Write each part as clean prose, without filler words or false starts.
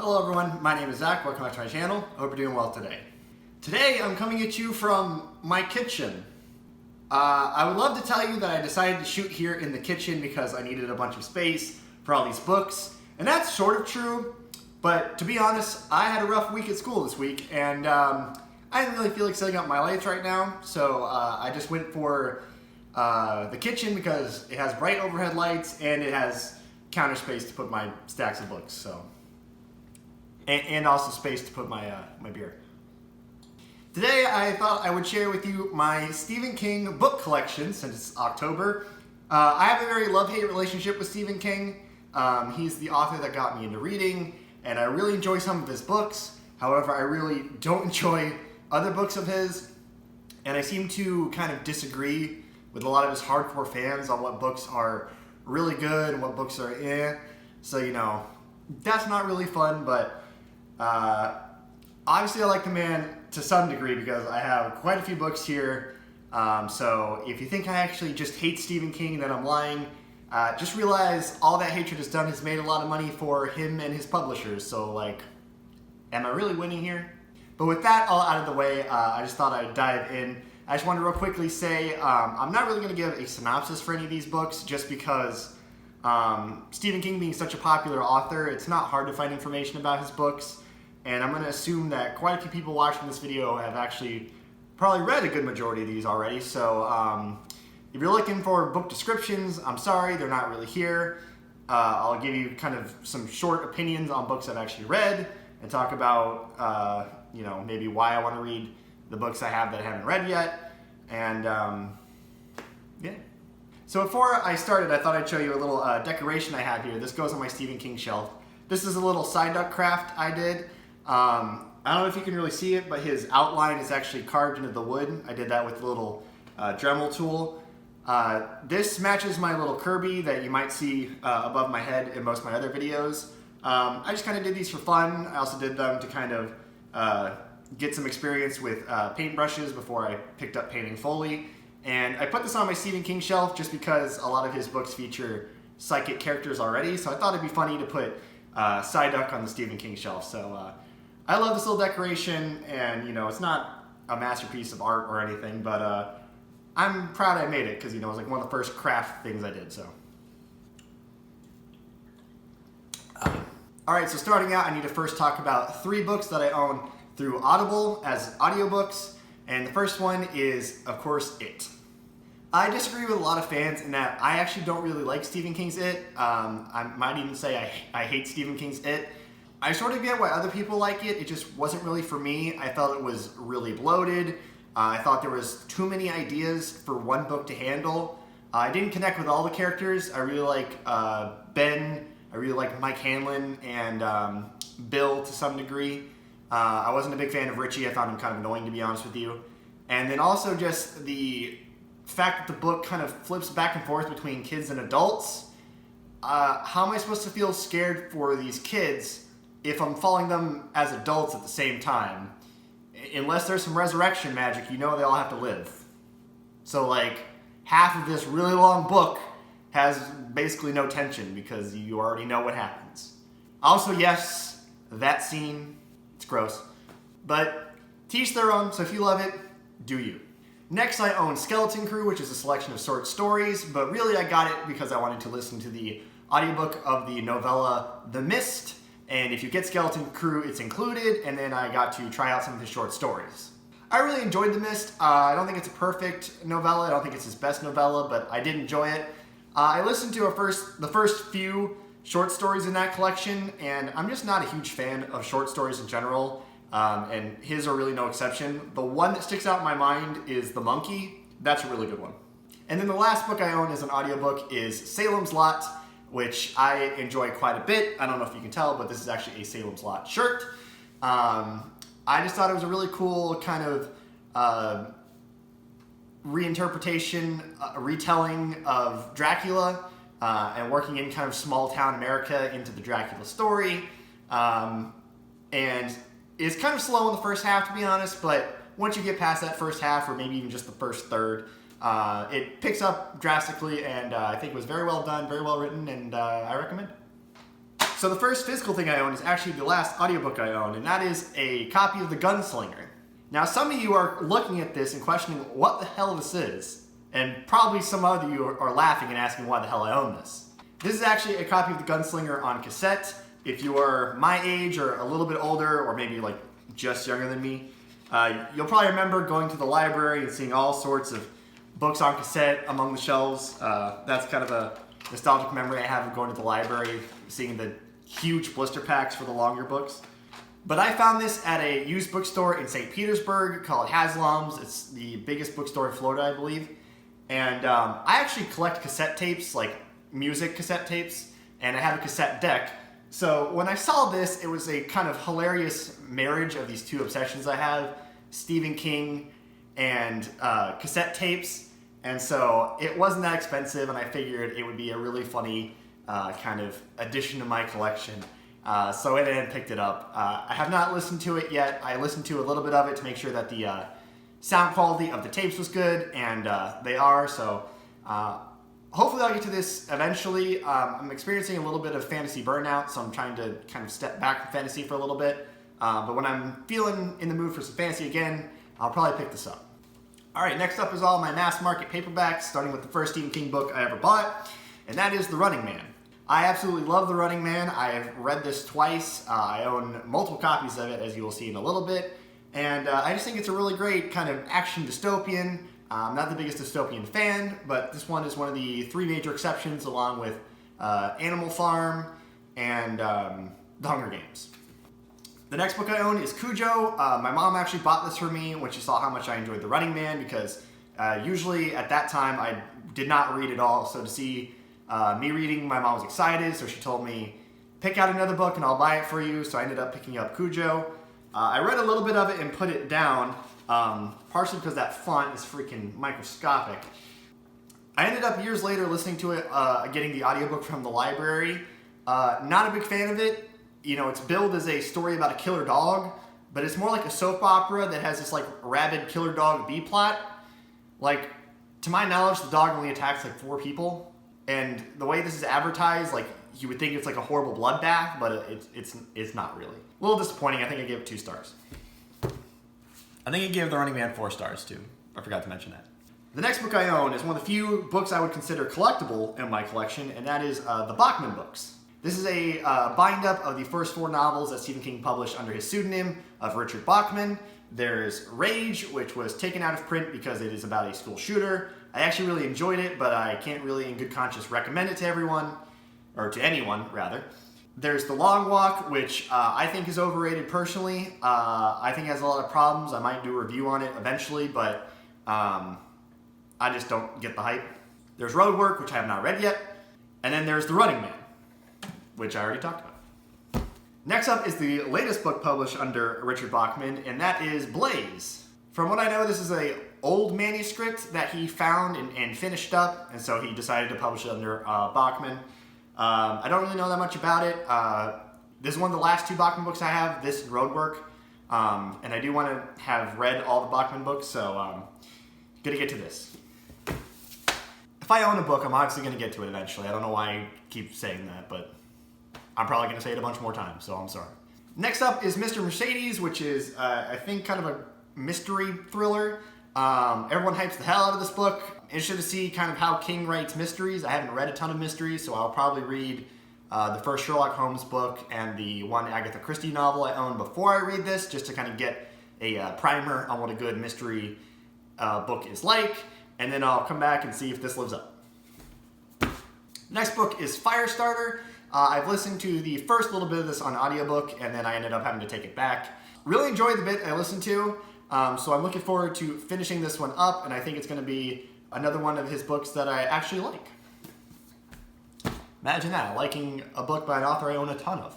Hello everyone, my name is Zach, welcome back to my channel. I hope you're doing well today. Today I'm coming at you from my kitchen. I would love to tell you that I decided to shoot here in the kitchen because I needed a bunch of space for all these books, and that's sort of true, but to be honest, I had a rough week at school this week, and I didn't really feel like setting up my lights right now, so I just went for the kitchen because it has bright overhead lights and it has counter space to put my stacks of books, so. And also space to put my beer. Today I thought I would share with you my Stephen King book collection since it's October. I have a very love-hate relationship with Stephen King. He's the author that got me into reading, and I really enjoy some of his books. However, I really don't enjoy other books of his, and I seem to kind of disagree with a lot of his hardcore fans on what books are really good and what books are eh. So, you know, that's not really fun, but obviously I like the man to some degree because I have quite a few books here. So if you think I actually just hate Stephen King, then I'm lying. Just realize all that hatred has done has made a lot of money for him and his publishers. So like, am I really winning here? But with that all out of the way, I just thought I'd dive in. I just want to real quickly say, I'm not really going to give a synopsis for any of these books just because Stephen King being such a popular author, it's not hard to find information about his books. And I'm going to assume that quite a few people watching this video have actually probably read a good majority of these already. So if you're looking for book descriptions, I'm sorry, they're not really here. I'll give you kind of some short opinions on books I've actually read and talk about, you know, maybe why I want to read the books I have that I haven't read yet. And yeah. So before I started, I thought I'd show you a little decoration I have here. This goes on my Stephen King shelf. This is a little side duck craft I did. I don't know if you can really see it, but his outline is actually carved into the wood. I did that with a little Dremel tool. This matches my little Kirby that you might see above my head in most of my other videos. I just kind of did these for fun. I also did them to kind of get some experience with paintbrushes before I picked up painting fully. And I put this on my Stephen King shelf just because a lot of his books feature psychic characters already, so I thought it'd be funny to put Psyduck on the Stephen King shelf. So I love this little decoration, and you know, it's not a masterpiece of art or anything, but I'm proud I made it because, you know, it was like one of the first craft things I did. So alright, so starting out, I need to first talk about 3 books that I own through Audible as audiobooks, and the first one is, of course, It. I disagree with a lot of fans in that I actually don't really like Stephen King's It. I might even say I hate Stephen King's It. I sort of get why other people like it. It just wasn't really for me. I felt it was really bloated. I thought there was too many ideas for one book to handle. I didn't connect with all the characters. I really like Ben. I really like Mike Hanlon and Bill to some degree. I wasn't a big fan of Richie. I found him kind of annoying, to be honest with you. And then also just the fact that the book kind of flips back and forth between kids and adults. How am I supposed to feel scared for these kids if I'm following them as adults at the same time? Unless there's some resurrection magic, you know they all have to live. So like, half of this really long book has basically no tension because you already know what happens. Also, yes, that scene, it's gross. But to each their own, so if you love it, do you. Next, I own Skeleton Crew, which is a selection of short stories, but really I got it because I wanted to listen to the audiobook of the novella The Mist, and if you get Skeleton Crew, it's included, and then I got to try out some of his short stories. I really enjoyed The Mist. I don't think it's a perfect novella, I don't think it's his best novella, but I did enjoy it. I listened to the first few short stories in that collection, and I'm just not a huge fan of short stories in general. And his are really no exception. The one that sticks out in my mind is The Monkey. That's a really good one. And then the last book I own as an audiobook is Salem's Lot, which I enjoy quite a bit. I don't know if you can tell, but this is actually a Salem's Lot shirt. I just thought it was a really cool kind of reinterpretation, retelling of Dracula, and working in kind of small town America into the Dracula story. And it's kind of slow in the first half, to be honest, but once you get past that first half, or maybe even just the first third, it picks up drastically, and I think it was very well done, very well written, and I recommend it. So the first physical thing I own is actually the last audiobook I own, and that is a copy of The Gunslinger. Now, some of you are looking at this and questioning what the hell this is, and probably some of you are laughing and asking why the hell I own this. This is actually a copy of The Gunslinger on cassette. If you are my age or a little bit older, or maybe like just younger than me, you'll probably remember going to the library and seeing all sorts of books on cassette among the shelves. That's kind of a nostalgic memory I have of going to the library, seeing the huge blister packs for the longer books. But I found this at a used bookstore in St. Petersburg called Haslam's. It's the biggest bookstore in Florida, I believe. And I actually collect cassette tapes, like music cassette tapes, and I have a cassette deck. So when I saw this, it was a kind of hilarious marriage of these two obsessions I have, Stephen King and cassette tapes. And so it wasn't that expensive, and I figured it would be a really funny kind of addition to my collection. So I went and picked it up. I have not listened to it yet. I listened to a little bit of it to make sure that the sound quality of the tapes was good, and they are. So hopefully I'll get to this eventually. I'm experiencing a little bit of fantasy burnout, so I'm trying to kind of step back from fantasy for a little bit. But when I'm feeling in the mood for some fantasy again, I'll probably pick this up. Alright, next up is all my mass market paperbacks, starting with the first Stephen King book I ever bought, and that is The Running Man. I absolutely love The Running Man. I have read this twice. I own multiple copies of it, as you will see in a little bit. And I just think it's a really great kind of action dystopian. I'm not the biggest dystopian fan, but this one is one of the three major exceptions, along with Animal Farm and The Hunger Games. The next book I own is Cujo. My mom actually bought this for me when she saw how much I enjoyed The Running Man, because usually at that time I did not read at all. So to see me reading, my mom was excited, so she told me, pick out another book and I'll buy it for you. So I ended up picking up Cujo. I read a little bit of it and put it down, partially because that font is freaking microscopic. I ended up years later listening to it, getting the audiobook from the library. Not a big fan of it. You know, it's billed as a story about a killer dog, but it's more like a soap opera that has this like rabid killer dog B-plot. Like, to my knowledge, the dog only attacks like 4 people, and the way this is advertised, like, you would think it's like a horrible bloodbath, but it's not really. A little disappointing. I think I gave it 2 stars. I think I gave The Running Man 4 stars too. I forgot to mention that. The next book I own is one of the few books I would consider collectible in my collection, and that is the Bachman books. This is a bind-up of the first 4 novels that Stephen King published under his pseudonym of Richard Bachman. There's Rage, which was taken out of print because it is about a school shooter. I actually really enjoyed it, but I can't really in good conscience recommend it to everyone, or to anyone, rather. There's The Long Walk, which I think is overrated personally. I think it has a lot of problems. I might do a review on it eventually, but I just don't get the hype. There's Road Work, which I have not read yet. And then there's The Running Man, which I already talked about. Next up is the latest book published under Richard Bachman, and that is Blaze. From what I know, this is an old manuscript that he found and finished up, and so he decided to publish it under Bachman. I don't really know that much about it. This is one of the last 2 Bachman books I have, this and Roadwork, and I do want to have read all the Bachman books, so gonna get to this. If I own a book, I'm obviously gonna get to it eventually. I don't know why I keep saying that, but I'm probably going to say it a bunch more times, so I'm sorry. Next up is Mr. Mercedes, which is, I think, kind of a mystery thriller. Everyone hypes the hell out of this book. Interested to see kind of how King writes mysteries. I haven't read a ton of mysteries, so I'll probably read the first Sherlock Holmes book and the one Agatha Christie novel I own before I read this, just to kind of get a primer on what a good mystery book is like, and then I'll come back and see if this lives up. Next book is Firestarter. I've listened to the first little bit of this on audiobook, and then I ended up having to take it back. Really enjoyed the bit I listened to, so I'm looking forward to finishing this one up, and I think it's going to be another one of his books that I actually like. Imagine that, liking a book by an author I own a ton of.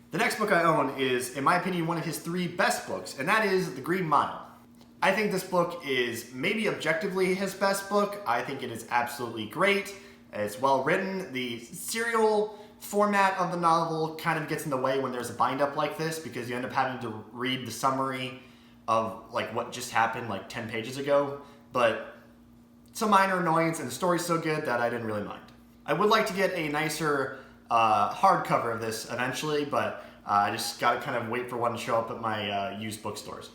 The next book I own is, in my opinion, one of his 3 best books, and that is The Green Mile. I think this book is maybe objectively his best book. I think it is absolutely great. It's well written. The serial format of the novel kind of gets in the way when there's a bind-up like this, because you end up having to read the summary of like what just happened like 10 pages ago, but it's a minor annoyance, and the story's so good that I didn't really mind. I would like to get a nicer hardcover of this eventually, but I just got to kind of wait for one to show up at my used bookstores.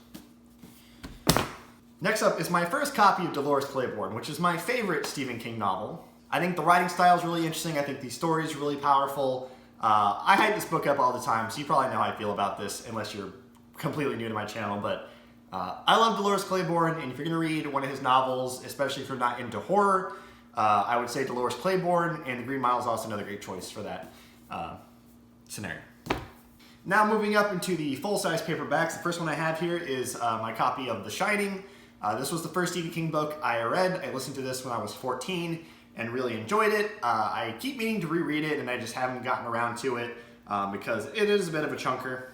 Next up is my first copy of Dolores, Claiborne, which is my favorite Stephen King novel. I think the writing style is really interesting. I think the story is really powerful. I hype this book up all the time, so you probably know how I feel about this, unless you're completely new to my channel. But I love Dolores Claiborne, and if you're going to read one of his novels, especially if you're not into horror, I would say Dolores Claiborne, and The Green Mile is also another great choice for that scenario. Now moving up into the full-size paperbacks, the first one I have here is my copy of The Shining. This was the first Stephen King book I read. I listened to this when I was 14 and really enjoyed it. I keep meaning to reread it, and I just haven't gotten around to it because it is a bit of a chunker,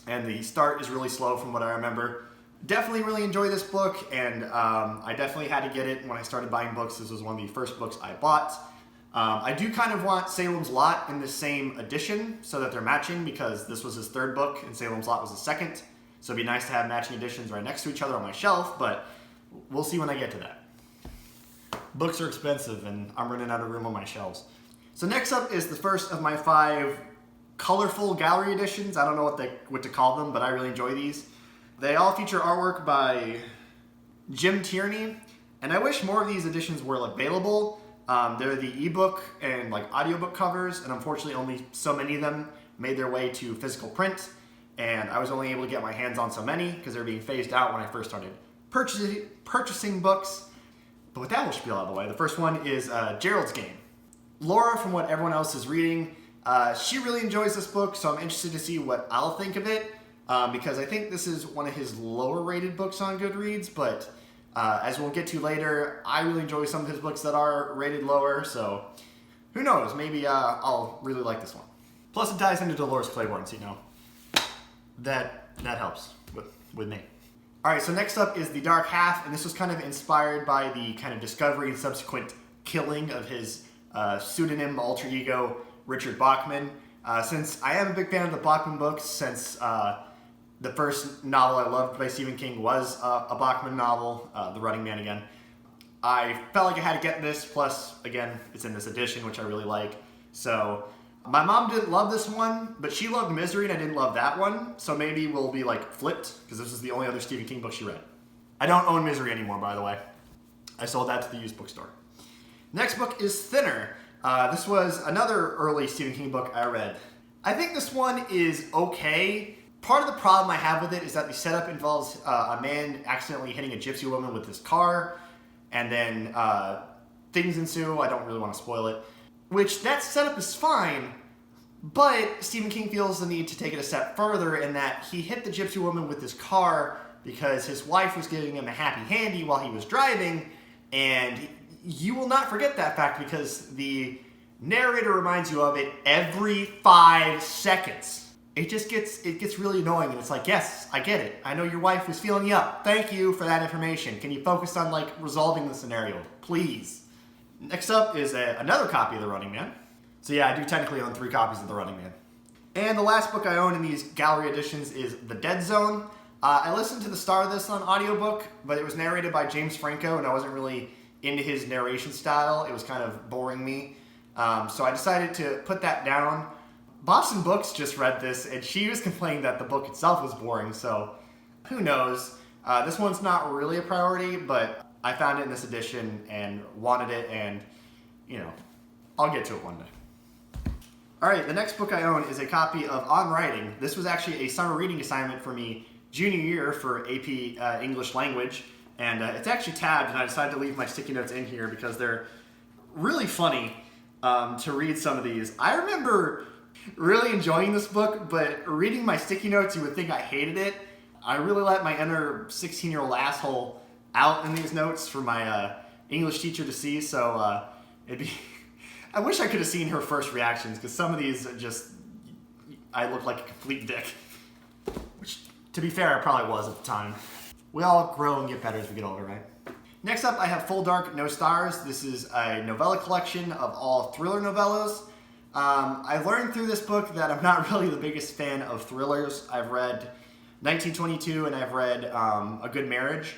and the start is really slow from what I remember. Definitely really enjoy this book, and I definitely had to get it when I started buying books. This was one of the first books I bought. I do kind of want Salem's Lot in the same edition so that they're matching, because this was his third book and Salem's Lot was his second. So it'd be nice to have matching editions right next to each other on my shelf, but we'll see when I get to that. Books are expensive and I'm running out of room on my shelves. So next up is the first of my 5 colorful gallery editions. I don't know what to call them, but I really enjoy these. They all feature artwork by Jim Tierney, and I wish more of these editions were available. They're the ebook and audiobook covers, and unfortunately only so many of them made their way to physical print, and I was only able to get my hands on so many because they were being phased out when I first started purchasing books. But with that whole spiel out of the way, the first one is Gerald's Game. Laura, from what everyone else is reading, she really enjoys this book, so I'm interested to see what I'll think of it, because I think this is one of his lower rated books on Goodreads, but as we'll get to later, I really enjoy some of his books that are rated lower, so who knows, maybe I'll really like this one. Plus it ties into Dolores Claiborne, so you know, that helps with me. Alright, so next up is The Dark Half, and this was kind of inspired by the kind of discovery and subsequent killing of his pseudonym alter ego, Richard Bachman. Since I am a big fan of the Bachman books, since the first novel I loved by Stephen King was a Bachman novel, The Running Man again, I felt like I had to get this, plus, again, it's in this edition, which I really like. So, my mom didn't love this one, but she loved Misery and I didn't love that one, so maybe we'll be flipped, because this is the only other Stephen King book she read. I don't own Misery anymore, by the way. I sold that to the used bookstore. Next book is Thinner. This was another early Stephen King book I read. I think this one is okay. Part of the problem I have with it is that the setup involves a man accidentally hitting a gypsy woman with his car, and then things ensue. I don't really want to spoil it. Which, that setup is fine, but Stephen King feels the need to take it a step further in that he hit the gypsy woman with his car because his wife was giving him a happy handy while he was driving, and you will not forget that fact because the narrator reminds you of it every 5 seconds. It gets really annoying, and it's like, yes, I get it. I know your wife was feeling you up. Thank you for that information. Can you focus on resolving the scenario, please? Next up is another copy of The Running Man. So yeah, I do technically own 3 copies of The Running Man. And the last book I own in these gallery editions is The Dead Zone. I listened to the start of this on audiobook, but it was narrated by James Franco, and I wasn't really into his narration style. It was kind of boring me. So I decided to put that down. Boston Books just read this, and she was complaining that the book itself was boring, so who knows. This one's not really a priority, but I found it in this edition and wanted it, and, you know, I'll get to it one day. Alright, the next book I own is a copy of On Writing. This was actually a summer reading assignment for me junior year for AP English Language, and it's actually tabbed, and I decided to leave my sticky notes in here because they're really funny to read some of these. I remember really enjoying this book, but reading my sticky notes, you would think I hated it. I really let my inner 16-year-old asshole out in these notes for my English teacher to see, so I wish I could have seen her first reactions, because some of these are just, I look like a complete dick. Which, to be fair, I probably was at the time. We all grow and get better as we get older, right? Next up, I have Full Dark, No Stars. This is a novella collection of all thriller novellas. I learned through this book that I'm not really the biggest fan of thrillers. I've read 1922 and I've read A Good Marriage.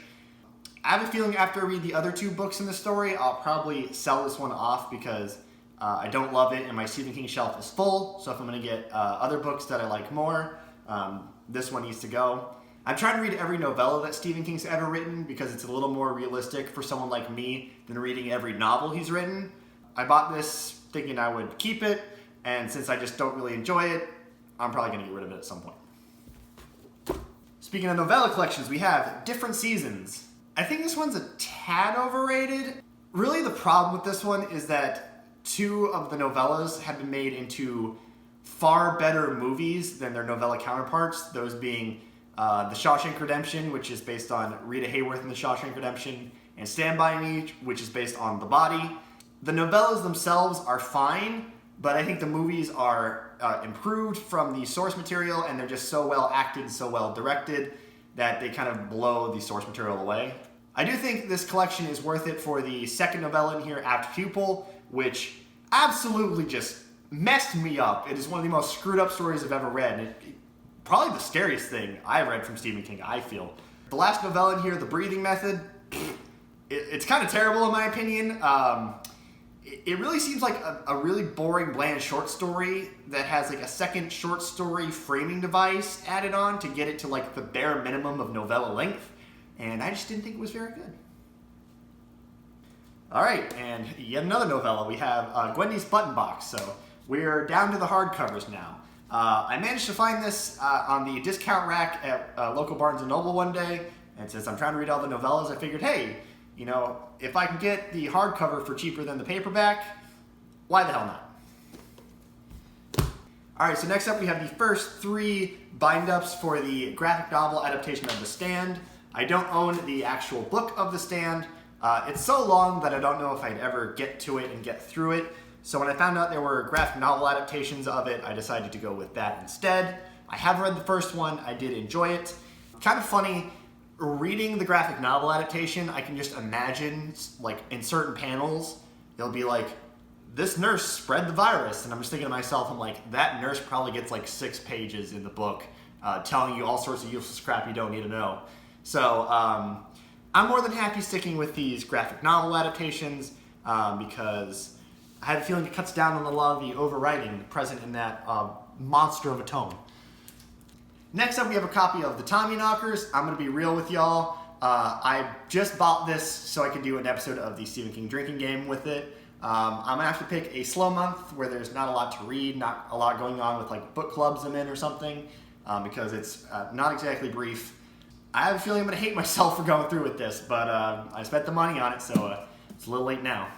I have a feeling after I read the other 2 books in the story, I'll probably sell this one off because I don't love it, and my Stephen King shelf is full, so if I'm going to get other books that I like more, this one needs to go. I'm trying to read every novella that Stephen King's ever written because it's a little more realistic for someone like me than reading every novel he's written. I bought this thinking I would keep it, and since I just don't really enjoy it, I'm probably going to get rid of it at some point. Speaking of novella collections, we have Different Seasons. I think this one's a tad overrated. Really, the problem with this one is that 2 of the novellas have been made into far better movies than their novella counterparts, those being The Shawshank Redemption, which is based on Rita Hayworth in The Shawshank Redemption, and Stand By Me, which is based on The Body. The novellas themselves are fine, but I think the movies are improved from the source material, and they're just so well acted and so well directed that they kind of blow the source material away. I do think this collection is worth it for the second novella in here, Apt Pupil, which absolutely just messed me up. It is one of the most screwed up stories I've ever read. Probably the scariest thing I've read from Stephen King, I feel. The last novella in here, The Breathing Method, it's kind of terrible in my opinion. It really seems like a really boring, bland short story that has like a second short story framing device added on to get it to like the bare minimum of novella length, and I just didn't think it was very good. Alright, and yet another novella. We have Gwendy's Button Box, so we're down to the hardcovers now. I managed to find this on the discount rack at local Barnes & Noble one day, and since I'm trying to read all the novellas, I figured, hey, you know, if I can get the hardcover for cheaper than the paperback, why the hell not? Alright, so next up we have the first 3 bind-ups for the graphic novel adaptation of The Stand. I don't own the actual book of The Stand. It's so long that I don't know if I'd ever get to it and get through it. So when I found out there were graphic novel adaptations of it, I decided to go with that instead. I have read the first one. I did enjoy it. Kind of funny, reading the graphic novel adaptation, I can just imagine, like, in certain panels, they'll be like, this nurse spread the virus. And I'm just thinking to myself, I'm like, that nurse probably gets like 6 pages in the book telling you all sorts of useless crap you don't need to know. So I'm more than happy sticking with these graphic novel adaptations because I have a feeling it cuts down on a lot of the overwriting present in that monster of a tome. Next up, we have a copy of The Tommyknockers. I'm going to be real with y'all. I just bought this so I could do an episode of the Stephen King drinking game with it. I'm going to have to pick a slow month where there's not a lot to read, not a lot going on with like book clubs I'm in or something, because it's not exactly brief. I have a feeling I'm going to hate myself for going through with this, but I spent the money on it, so it's a little late now.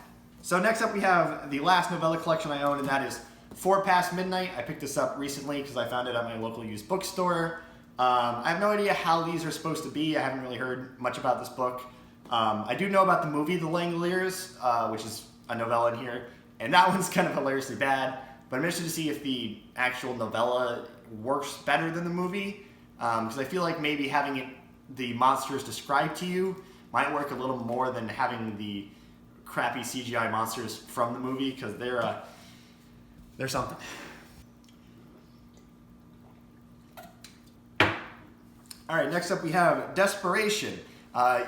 So next up we have the last novella collection I own, and that is 4 Past Midnight. I picked this up recently because I found it at my local used bookstore. I have no idea how these are supposed to be. I haven't really heard much about this book. I do know about the movie The Langoliers, which is a novella in here, and that one's kind of hilariously bad, but I'm interested to see if the actual novella works better than the movie, because I feel like maybe having the monsters described to you might work a little more than having the crappy CGI monsters from the movie, because they're something. Alright, next up we have Desperation.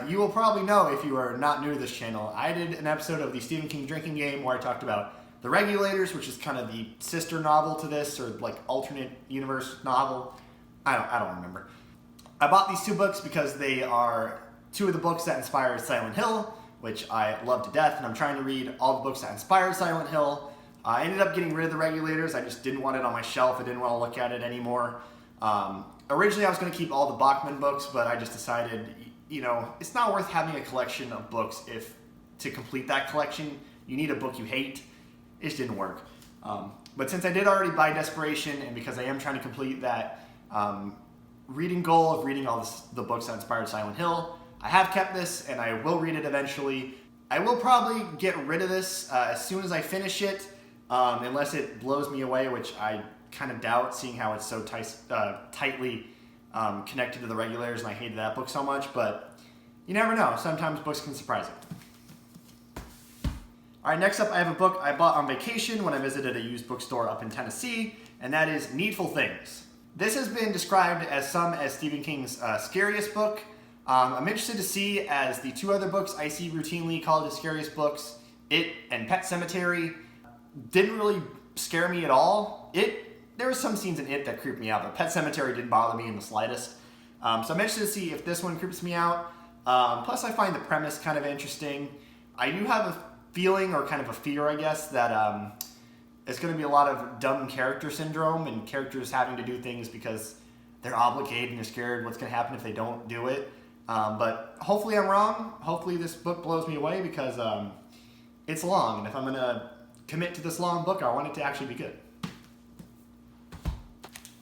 You will probably know, if you are not new to this channel, I did an episode of the Stephen King drinking game where I talked about The Regulators, which is kind of the sister novel to this, or like alternate universe novel. I don't remember. I bought these 2 books because they are 2 of the books that inspired Silent Hill, which I love to death, and I'm trying to read all the books that inspired Silent Hill. I ended up getting rid of The Regulators. I just didn't want it on my shelf. I didn't want to look at it anymore. Originally I was going to keep all the Bachman books, but I just decided, you know, it's not worth having a collection of books if to complete that collection you need a book you hate. It just didn't work. But since I did already buy Desperation, and because I am trying to complete that reading goal of reading all the books that inspired Silent Hill, I have kept this, and I will read it eventually. I will probably get rid of this as soon as I finish it, unless it blows me away, which I kind of doubt, seeing how it's so tightly connected to The Regulators, and I hated that book so much, but you never know. Sometimes books can surprise you. Alright, next up I have a book I bought on vacation when I visited a used bookstore up in Tennessee, and that is Needful Things. This has been described as Stephen King's scariest book. I'm interested to see, as the 2 other books I see routinely called his scariest books, It and Pet Sematary. didn't really scare me at all. There were some scenes in it that creeped me out, but Pet Sematary didn't bother me in the slightest. So I'm interested to see if this one creeps me out. Plus, I find the premise kind of interesting. I do have a feeling, or kind of a fear, I guess, that it's going to be a lot of dumb character syndrome and characters having to do things because they're obligated and they're scared what's going to happen if they don't do it. But hopefully I'm wrong. Hopefully this book blows me away because it's long, and if I'm going to commit to this long book, I want it to actually be good.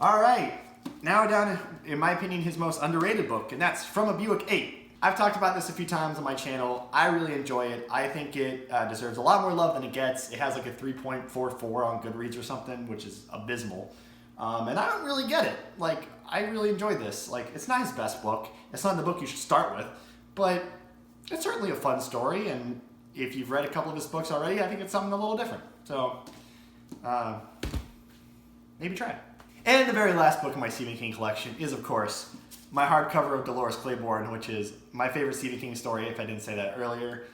All right, now down to, in my opinion, his most underrated book, and that's From a Buick 8. I've talked about this a few times on my channel. I really enjoy it. I think it deserves a lot more love than it gets. It has like a 3.44 on Goodreads or something, which is abysmal. And I don't really get it. Like, I really enjoyed this. Like, it's not his best book. It's not the book you should start with, but it's certainly a fun story, and if you've read a couple of his books already, I think it's something a little different. So, maybe try it. And the very last book in my Stephen King collection is, of course, my hardcover of Dolores, Claiborne, which is my favorite Stephen King story, if I didn't say that earlier.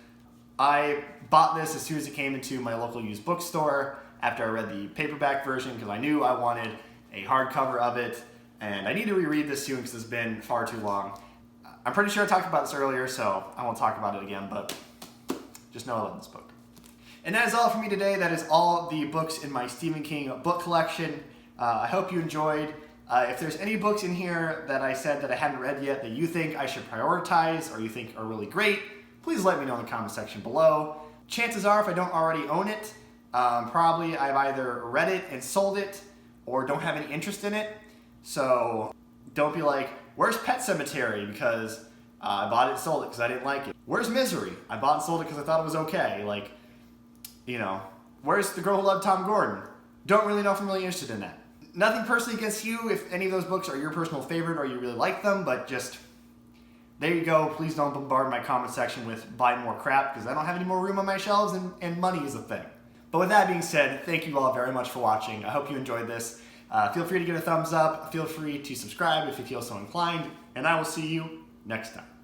I bought this as soon as it came into my local used bookstore after I read the paperback version because I knew I wanted a hardcover of it, and I need to reread this soon because it's been far too long. I'm pretty sure I talked about this earlier, so I won't talk about it again, but just know I love this book. And that is all for me today. That is all the books in my Stephen King book collection. I hope you enjoyed. If there's any books in here that I said that I hadn't read yet that you think I should prioritize or you think are really great, please let me know in the comment section below. Chances are, if I don't already own it, probably I've either read it and sold it or don't have any interest in it. So don't be like, where's Pet Sematary? Because I bought it and sold it because I didn't like it. Where's Misery? I bought and sold it because I thought it was okay. Like, you know, where's The Girl Who Loved Tom Gordon? Don't really know if I'm really interested in that. Nothing personally against you if any of those books are your personal favorite or you really like them, but just, there you go. Please don't bombard my comment section with buy more crap because I don't have any more room on my shelves and money is a thing. But with that being said, thank you all very much for watching. I hope you enjoyed this. Feel free to give it a thumbs up. Feel free to subscribe if you feel so inclined, and I will see you next time.